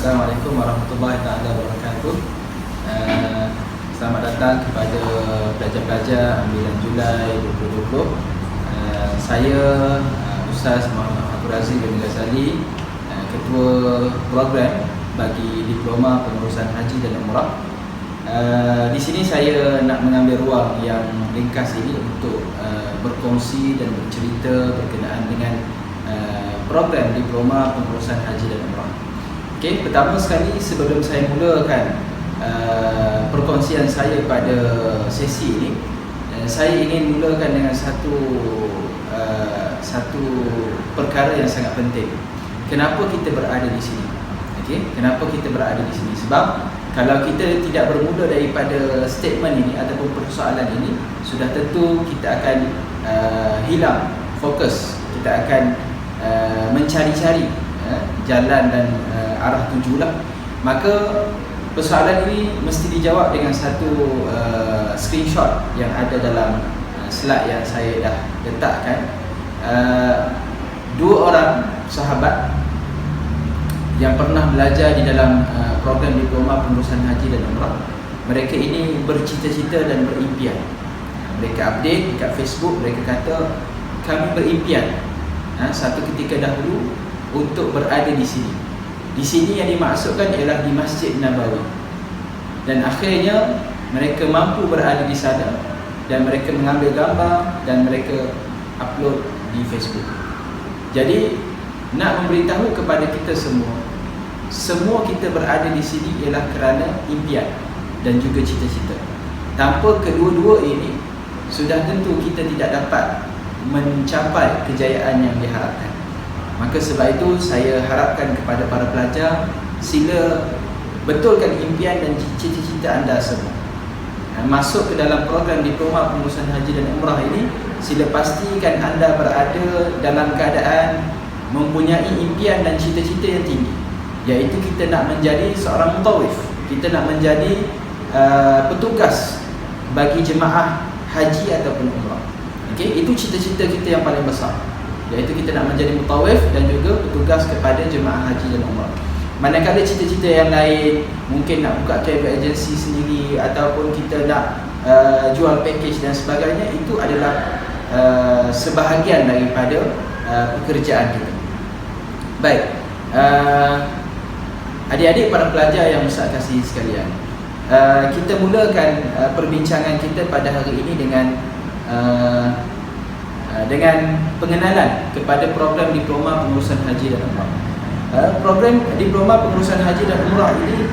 Assalamualaikum warahmatullahi wabarakatuh. Selamat datang kepada pelajar-pelajar ambilan Julai 2020. Saya Ustaz Muhammad Fakhur Razif bin Ghazali, Ketua Program bagi Diploma Pengurusan Haji dan Umrah. Di sini saya nak mengambil ruang yang ringkas ini untuk berkongsi dan bercerita berkenaan dengan program Diploma Pengurusan Haji dan Umrah. Okey, pertama sekali sebelum saya mulakan perkongsian saya pada sesi ini, saya ingin mulakan dengan satu perkara yang sangat penting. Kenapa kita berada di sini? Okey, kenapa kita berada di sini? Sebab kalau kita tidak bermula daripada statement ini ataupun persoalan ini, sudah tentu kita akan hilang fokus. Kita akan mencari-cari jalan dan arah tujulah. Maka persoalan ini mesti dijawab dengan satu screenshot yang ada dalam slide yang saya dah letakkan. Dua orang sahabat yang pernah belajar di dalam program Diploma Pengurusan Haji dan Umrah. Mereka ini bercita-cita dan berimpian. Mereka update dekat Facebook, mereka kata kami berimpian satu ketika dahulu untuk berada di sini. Di sini yang dimaksudkan ialah di Masjid Nabawi. Dan akhirnya mereka mampu berada di sana dan mereka mengambil gambar dan mereka upload di Facebook. Jadi nak memberitahu kepada kita semua kita berada di sini ialah kerana impian dan juga cita-cita. Tanpa kedua-dua ini, sudah tentu kita tidak dapat mencapai kejayaan yang diharapkan. Maka sebab itu saya harapkan kepada para pelajar, sila betulkan impian dan cita-cita anda semua. Masuk ke dalam program Diploma Pengurusan Haji dan Umrah ini, sila pastikan anda berada dalam keadaan mempunyai impian dan cita-cita yang tinggi, iaitu kita nak menjadi seorang mutawif, kita nak menjadi petugas bagi jemaah haji ataupun umrah. Okey, itu cita-cita kita yang paling besar, iaitu kita nak menjadi mutawif dan juga petugas kepada jemaah haji dan umrah. Manakala cita-cita yang lain, mungkin nak buka travel agency sendiri ataupun kita nak jual package dan sebagainya, itu adalah sebahagian daripada pekerjaan kita. Baik, adik-adik para pelajar yang Ustaz kasih sekalian, kita mulakan perbincangan kita pada hari ini dengan pengenalan kepada program Diploma Pengurusan Haji dan Umrah. Program Diploma Pengurusan Haji dan Umrah ini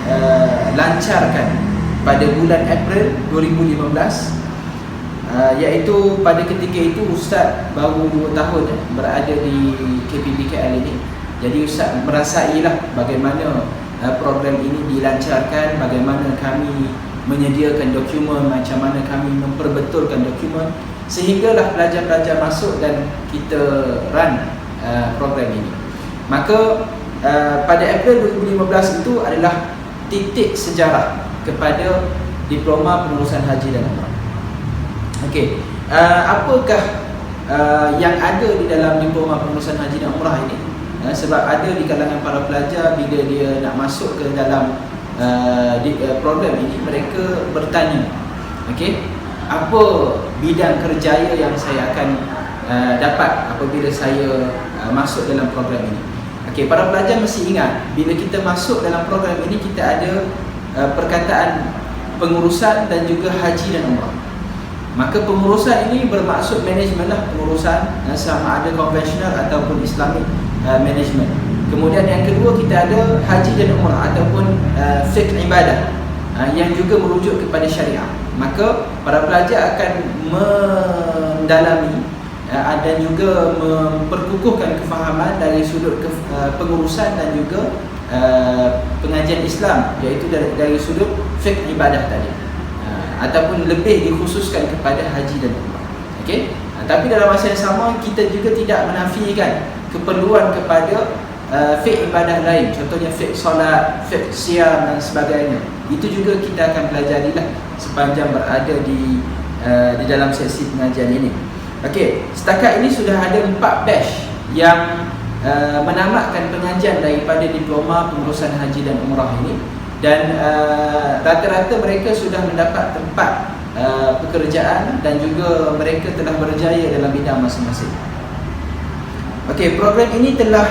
dilancarkan pada bulan April 2015, iaitu pada ketika itu Ustaz baru 2 tahun berada di KPBKL ini. Jadi Ustaz merasailah bagaimana program ini dilancarkan, bagaimana kami menyediakan dokumen, macam mana kami memperbetulkan dokumen, sehinggalah pelajar-pelajar masuk dan kita run program ini. Maka pada April 2015 itu adalah titik sejarah kepada Diploma Pengurusan Haji dan Umrah. Okey, apakah yang ada di dalam Diploma Pengurusan Haji dan Umrah ini? Sebab ada di kalangan para pelajar, bila dia nak masuk ke dalam program ini, mereka bertanya, okey, apa bidang kerjaya yang saya akan dapat apabila saya masuk dalam program ini? Okey, para pelajar mesti ingat, bila kita masuk dalam program ini, kita ada perkataan pengurusan dan juga haji dan umrah. Maka pengurusan ini bermaksud manajemen lah, pengurusan sama ada konvensional ataupun Islamic management. Kemudian yang kedua, kita ada haji dan umrah ataupun fiqh ibadah yang juga merujuk kepada syariah. Maka para pelajar akan mendalami dan juga memperkukuhkan kefahaman dari sudut pengurusan dan juga pengajian Islam, iaitu dari sudut fiqh ibadah tadi, ataupun lebih dikhususkan kepada haji dan umrah. Okey, tapi dalam masa yang sama kita juga tidak menafikan keperluan kepada fiqh ibadah lain, contohnya fiqh solat, fiqh siam dan sebagainya. Itu juga kita akan pelajarilah sepanjang berada di dalam sesi pengajian ini. Okey, setakat ini sudah ada 4 batch yang menamatkan pengajian daripada diploma pengurusan haji dan umrah ini, dan rata-rata mereka sudah mendapat tempat pekerjaan dan juga mereka telah berjaya dalam bidang masing-masing. Okey, program ini telah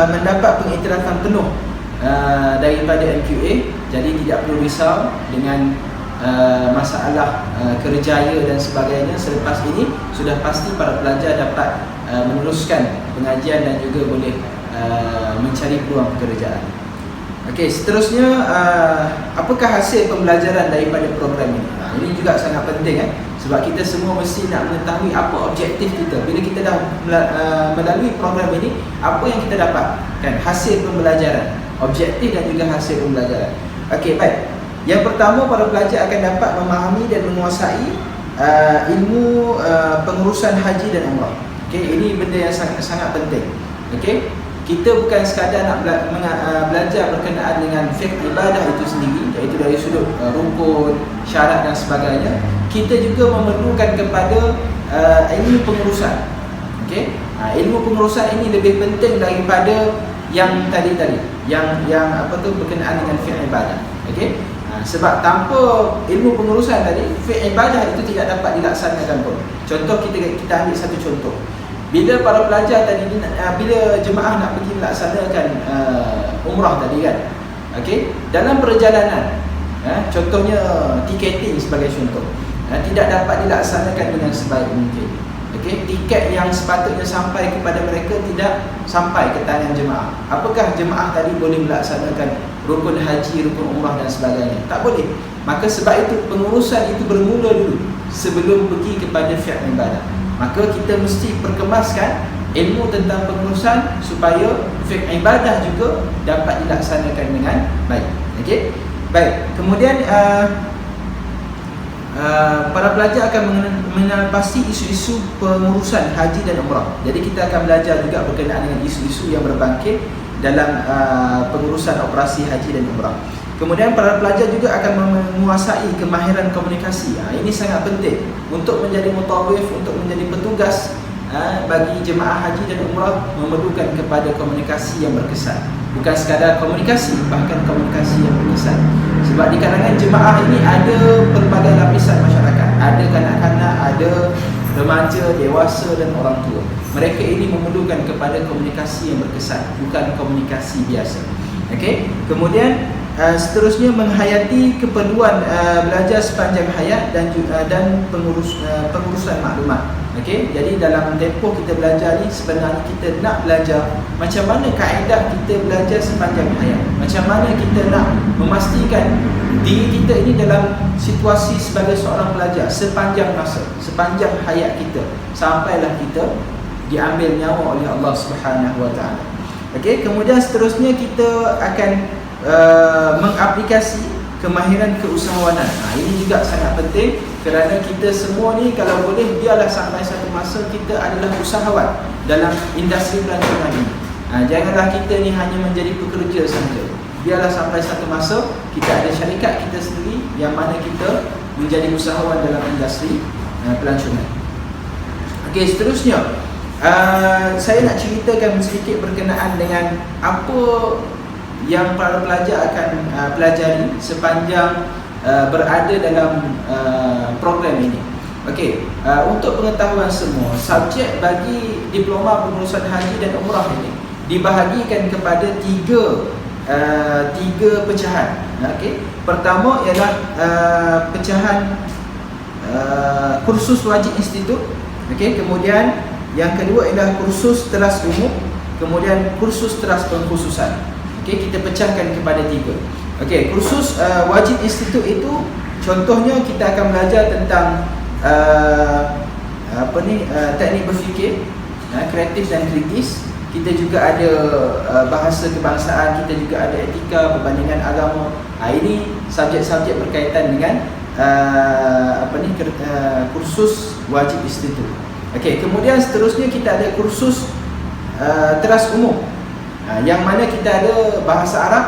mendapat pengiktirafan penuh daripada MQA, jadi tidak perlu risau dengan masalah kerjaya dan sebagainya. Selepas ini sudah pasti para pelajar dapat meneruskan pengajian dan juga boleh mencari peluang pekerjaan. Okey, seterusnya apakah hasil pembelajaran daripada program ini? Ini juga sangat penting sebab kita semua mesti nak mengetahui apa objektif kita. Bila kita dah melalui program ini, apa yang kita dapat? Kan hasil pembelajaran, objektif dan juga hasil pembelajaran. Okey, baik. Yang pertama, para pelajar akan dapat memahami dan menguasai ilmu pengurusan haji dan umrah. Okey, ini benda yang sangat penting. Okey, kita bukan sekadar nak belajar berkenaan dengan fiqh ibadah itu sendiri, iaitu dari sudut rukun, syarat dan sebagainya. Kita juga memerlukan kepada ilmu pengurusan. Okey, ilmu pengurusan ini lebih penting daripada yang tadi yang apa tu berkenaan dengan fiqh ibadah. Okey, sebab tanpa ilmu pengurusan tadi, fiqh ibadah itu tidak dapat dilaksanakan pun. Contoh, kita ambil satu contoh. Bila para pelajar tadi, bila jemaah nak pergi melaksanakan umrah tadi kan, okey, dalam perjalanan, contohnya tiketing sebagai contoh, tidak dapat dilaksanakan dengan sebaik mungkin. Okey, tiket yang sepatutnya sampai kepada mereka tidak sampai ke tangan jemaah. Apakah jemaah tadi boleh melaksanakan rukun haji, rukun umrah dan sebagainya? Tak boleh. Maka sebab itu pengurusan itu bermula dulu sebelum pergi kepada fiqh ibadah. Maka kita mesti perkemaskan ilmu tentang pengurusan supaya fiqh ibadah juga dapat dilaksanakan dengan baik. Okey, baik. Kemudian para pelajar akan mengenal pasti isu-isu pengurusan haji dan umrah. Jadi kita akan belajar juga berkenaan dengan isu-isu yang berbangkit dalam pengurusan operasi haji dan umrah. Kemudian para pelajar juga akan menguasai kemahiran komunikasi. Ini sangat penting untuk menjadi mutawif, untuk menjadi petugas bagi jemaah haji dan umrah, memerlukan kepada komunikasi yang berkesan. Bukan sekadar komunikasi, bahkan komunikasi yang berkesan. Sebab di kalangan jemaah ini ada pelbagai lapisan masyarakat. Ada kanak-kanak, ada remaja, dewasa dan orang tua. Mereka ini memerlukan kepada komunikasi yang berkesan, bukan komunikasi biasa. Okey. Kemudian seterusnya menghayati keperluan belajar sepanjang hayat dan pengurusan maklumat. Okey, jadi dalam tempoh kita belajar ni sebenarnya kita nak belajar macam mana kaedah kita belajar sepanjang hayat. Macam mana kita nak memastikan diri kita ini dalam situasi sebagai seorang pelajar sepanjang masa, sepanjang hayat kita, sampailah kita diambil nyawa oleh Allah Subhanahu Wa Taala. Okey, kemudian seterusnya kita akan mengaplikasi kemahiran keusahawanan. Ini juga sangat penting kerana kita semua ni kalau boleh biarlah sampai satu masa kita adalah usahawan dalam industri pelancongan ini. Janganlah kita ni hanya menjadi pekerja sahaja. Biarlah sampai satu masa kita ada syarikat kita sendiri yang mana kita menjadi usahawan dalam industri pelancongan. Okey, seterusnya saya nak ceritakan sedikit berkenaan dengan apa yang para pelajar akan pelajari sepanjang berada dalam program ini. Okey, untuk pengetahuan semua, subjek bagi diploma pengurusan haji dan umrah ini dibahagikan kepada tiga pecahan. Okey, pertama ialah pecahan kursus wajib institut. Okey, kemudian yang kedua ialah kursus teras umum, kemudian kursus teras pengkhususan. Okey, kita pecahkan kepada tiga. Okey, kursus wajib institut itu contohnya kita akan belajar tentang teknik berfikir, kreatif dan kritis. Kita juga ada bahasa kebangsaan, kita juga ada etika, perbandingan agama. Ini subjek-subjek berkaitan dengan kursus wajib institut. Okey, kemudian seterusnya kita ada kursus teras umum, yang mana kita ada bahasa Arab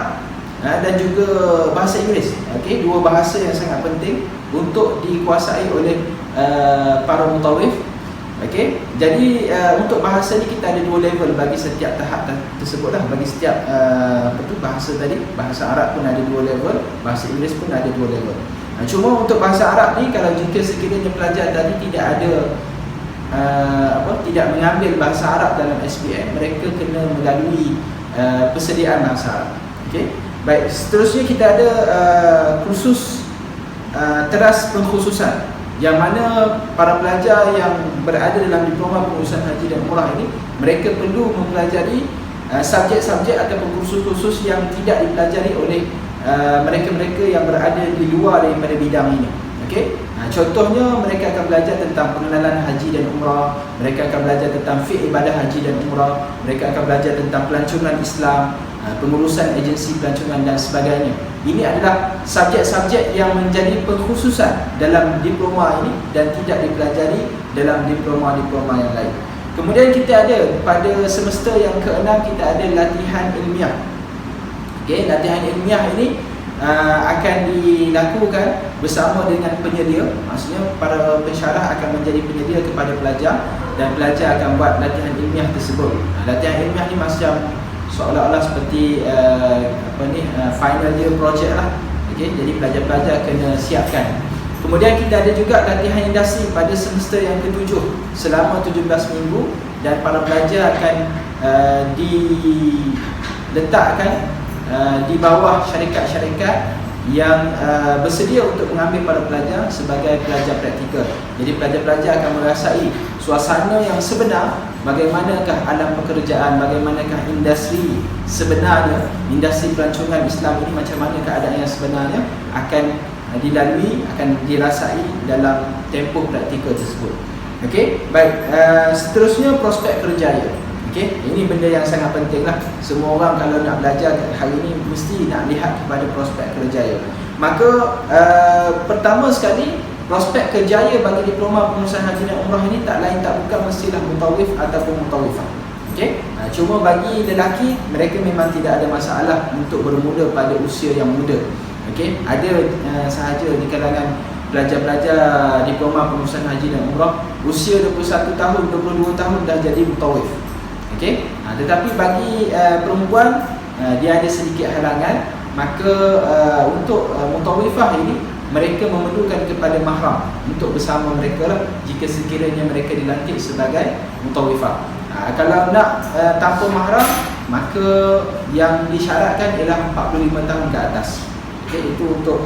dan juga bahasa Inggeris. Okey, dua bahasa yang sangat penting untuk dikuasai oleh para mutawif. Okey, jadi untuk bahasa ni kita ada 2 level bagi setiap tahap tersebutlah. Bagi setiap bahasa tadi, bahasa Arab pun ada 2 level, bahasa Inggeris pun ada 2 level. Cuma untuk bahasa Arab ni, kalau jika sekiranya pelajar tadi tidak ada tidak mengambil bahasa Arab dalam SPM, mereka kena melalui persediaan bahasa Arab. Okey. Baik, seterusnya kita ada kursus teras pengkhususan, yang mana para pelajar yang berada dalam diploma pengurusan haji dan umrah ini, mereka perlu mempelajari subjek-subjek ataupun kursus-kursus yang tidak dipelajari oleh mereka-mereka yang berada di luar daripada bidang ini. Okey. Contohnya, mereka akan belajar tentang pengenalan haji dan umrah, mereka akan belajar tentang fiqh ibadah haji dan umrah, mereka akan belajar tentang pelancongan Islam, pengurusan agensi pelancongan dan sebagainya. Ini adalah subjek-subjek yang menjadi pengkhususan dalam diploma ini dan tidak dipelajari dalam diploma-diploma yang lain. Kemudian kita ada pada semester yang ke-6, kita ada latihan ilmiah. Okey, latihan ilmiah ini akan dilakukan bersama dengan penyedia. Maksudnya para pensyarah akan menjadi penyedia kepada pelajar dan pelajar akan buat latihan ilmiah tersebut. Latihan ilmiah ni macam seolah-olah seperti final year project lah. Okey, jadi pelajar-pelajar kena siapkan. Kemudian kita ada juga latihan industri pada semester yang ke-7 selama 17 minggu, dan para pelajar akan diletakkan di bawah syarikat-syarikat yang bersedia untuk mengambil para pelajar sebagai pelajar praktikal. Jadi pelajar-pelajar akan merasai suasana yang sebenar, bagaimanakah alam pekerjaan, bagaimanakah industri sebenarnya, industri pelancongan Islam ini macam mana keadaan yang sebenarnya, akan dilalui, akan dirasai dalam tempoh praktikal tersebut. Okey, baik. Seterusnya prospek kerjaya. Okey, ini benda yang sangat penting lah. Semua orang kalau nak belajar hari ini mesti nak lihat kepada prospek kerjaya. Maka pertama sekali, prospek kerjaya bagi diploma pengurusan haji dan umrah ini tak lain tak bukan mestilah mutawif ataupun mutawifah. Okey, cuma bagi lelaki, mereka memang tidak ada masalah untuk bermula pada usia yang muda. Okey, ada sahaja di kalangan pelajar-pelajar diploma pengurusan haji dan umrah usia 21 tahun, 22 tahun dah jadi mutawif. Okey, tetapi bagi perempuan dia ada sedikit halangan. Maka untuk mutawifah ini, mereka memerlukan kepada mahram untuk bersama mereka lah jika sekiranya mereka dilantik sebagai mutawifah. Kalau nak tanpa mahram, maka yang disyaratkan ialah 45 tahun ke atas. Okey, itu untuk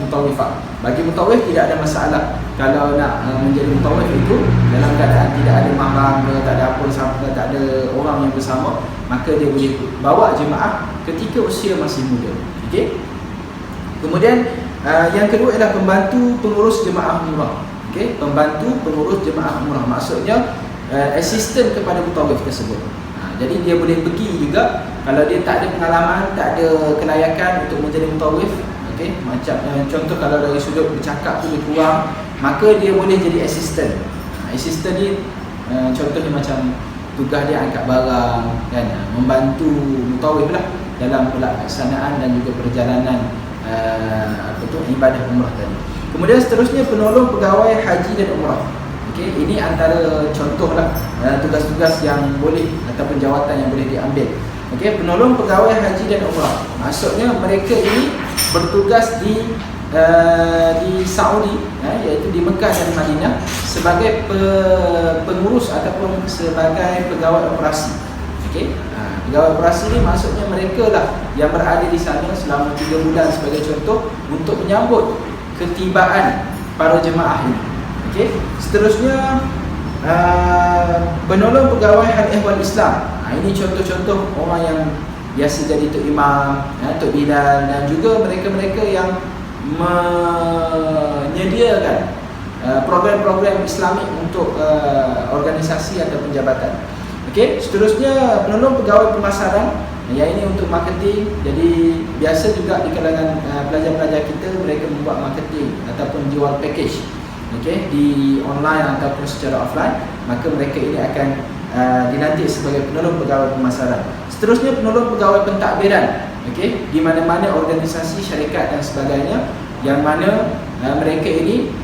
mutawifah. Bagi mutawif tidak ada masalah. Kalau nak menjadi mutawif itu dalam keadaan tidak ada mahram ke, tak ada apa, sampai tak ada orang yang bersama, maka dia boleh bawa jemaah ketika usia masih muda. Okey. Kemudian yang kedua ialah pembantu pengurus jemaah umrah. Okey, pembantu pengurus jemaah umrah maksudnya asisten kepada mutawif tersebut. Jadi dia boleh pergi juga kalau dia tak ada pengalaman, tak ada kelayakan untuk menjadi mutawif. Okey, macam contoh kalau dari sudut bercakap tu dia kurang, maka dia boleh jadi asisten. Asisten ni contohnya macam tugas dia angkat barang kan, membantu mutawif lah dalam pelaksanaan dan juga perjalanan ibadah umrah tadi. Kemudian seterusnya penolong pegawai haji dan umrah. Okey, ini antara contohlah tugas-tugas yang boleh ataupun jawatan yang boleh diambil. Okey, penolong pegawai haji dan umrah. Maksudnya mereka ini bertugas di Saudi, iaitu di Mekah dan Madinah sebagai pengurus ataupun sebagai pegawai operasi. Okey, pegawai operasi ni maksudnya mereka lah yang berada di sana selama 3 bulan sebagai contoh untuk menyambut ketibaan para jemaah ini. Okey, seterusnya penolong pegawai hal ehwal Islam. Ini contoh-contoh orang yang biasa jadi tok imam, tok bilal, dan juga mereka-mereka yang menyediakan program-program Islamik untuk organisasi atau penjabatan. Okey, seterusnya penolong pegawai pemasaran. Yang ini untuk marketing. Jadi biasa juga di kalangan pelajar-pelajar kita, mereka membuat marketing ataupun jual package, okey, di online ataupun secara offline. Maka mereka ini akan dilantik sebagai penolong pegawai pemasaran. Seterusnya penolong pegawai pentadbiran. Okey, di mana-mana organisasi, syarikat dan sebagainya yang mana mereka ini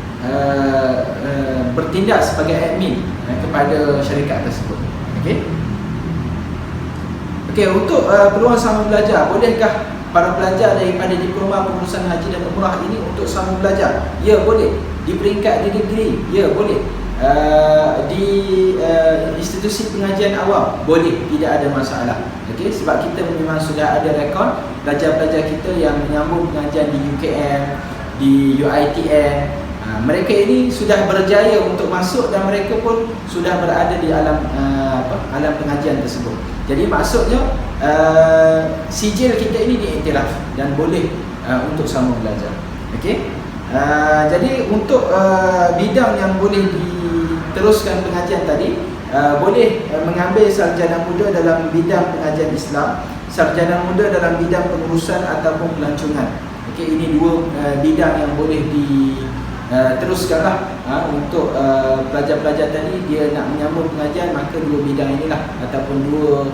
bertindak sebagai admin kepada syarikat tersebut. Okey. Okey, untuk peluang sambung belajar, bolehkah para pelajar daripada diploma pengurusan haji dan umrah ini untuk sambung belajar? Ya, boleh. Di peringkat di degree, ya boleh. Di institusi pengajian awam, boleh, tidak ada masalah. Okey, sebab kita memang sudah ada rekod pelajar-pelajar kita yang menyambung pengajian di UKM, di UiTM. Mereka ini sudah berjaya untuk masuk dan mereka pun sudah berada di alam alam pengajian tersebut. Jadi maksudnya sijil kita ini diiktiraf dan boleh untuk sambung belajar. Okey. Jadi untuk bidang yang boleh diteruskan pengajian tadi, boleh mengambil sarjana muda dalam bidang pengajian Islam, sarjana muda dalam bidang pengurusan ataupun pelancongan. Okey, ini dua bidang yang boleh teruskanlah untuk pelajar-pelajar tadi dia nak menyambung pengajian, maka dua bidang inilah ataupun dua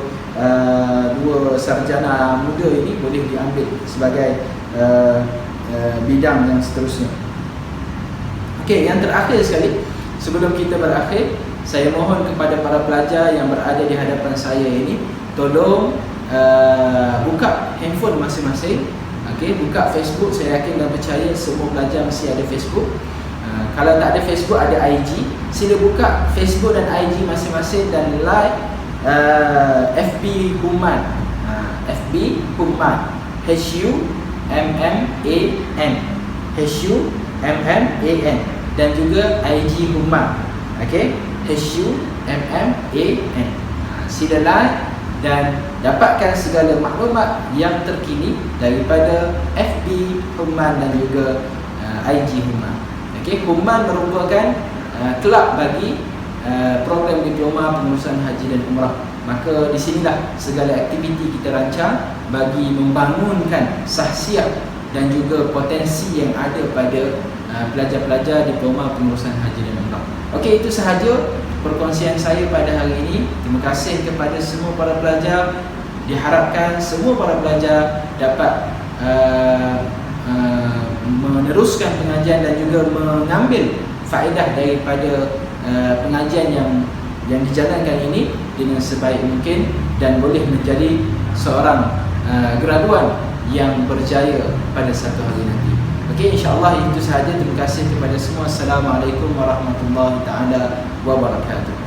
sarjana muda ini boleh diambil sebagai bidang yang seterusnya. Okey, yang terakhir sekali sebelum kita berakhir, saya mohon kepada para pelajar yang berada di hadapan saya ini, tolong buka handphone masing-masing. Okey, buka Facebook. Saya yakin dan percaya semua pelajar mesti ada Facebook. Kalau tak ada Facebook, ada IG. Sila buka Facebook dan IG masing-masing dan like FB Humman. FB Humman. HUMMAN. HUMMAN. Dan juga IG Humman. Okey, HUMMAN. Sila like dan dapatkan segala maklumat yang terkini daripada FB Humman dan juga IG Humman. Okey, Humman merupakan kelab bagi program diploma pengurusan haji dan umrah. Maka di sinilah segala aktiviti kita rancang bagi membangunkan sahsiah dan juga potensi yang ada pada pelajar-pelajar diploma pengurusan haji dan umrah. Okey, itu sahaja perkongsian saya pada hari ini. Terima kasih kepada semua para pelajar. Diharapkan semua para pelajar dapat meneruskan pengajian dan juga mengambil faedah daripada pengajian yang dijalankan ini dengan sebaik mungkin dan boleh menjadi seorang graduan yang berjaya pada satu hari nanti. Okey, insya-Allah itu sahaja. Terima kasih kepada semua. Assalamualaikum warahmatullahi taala wabarakatuh.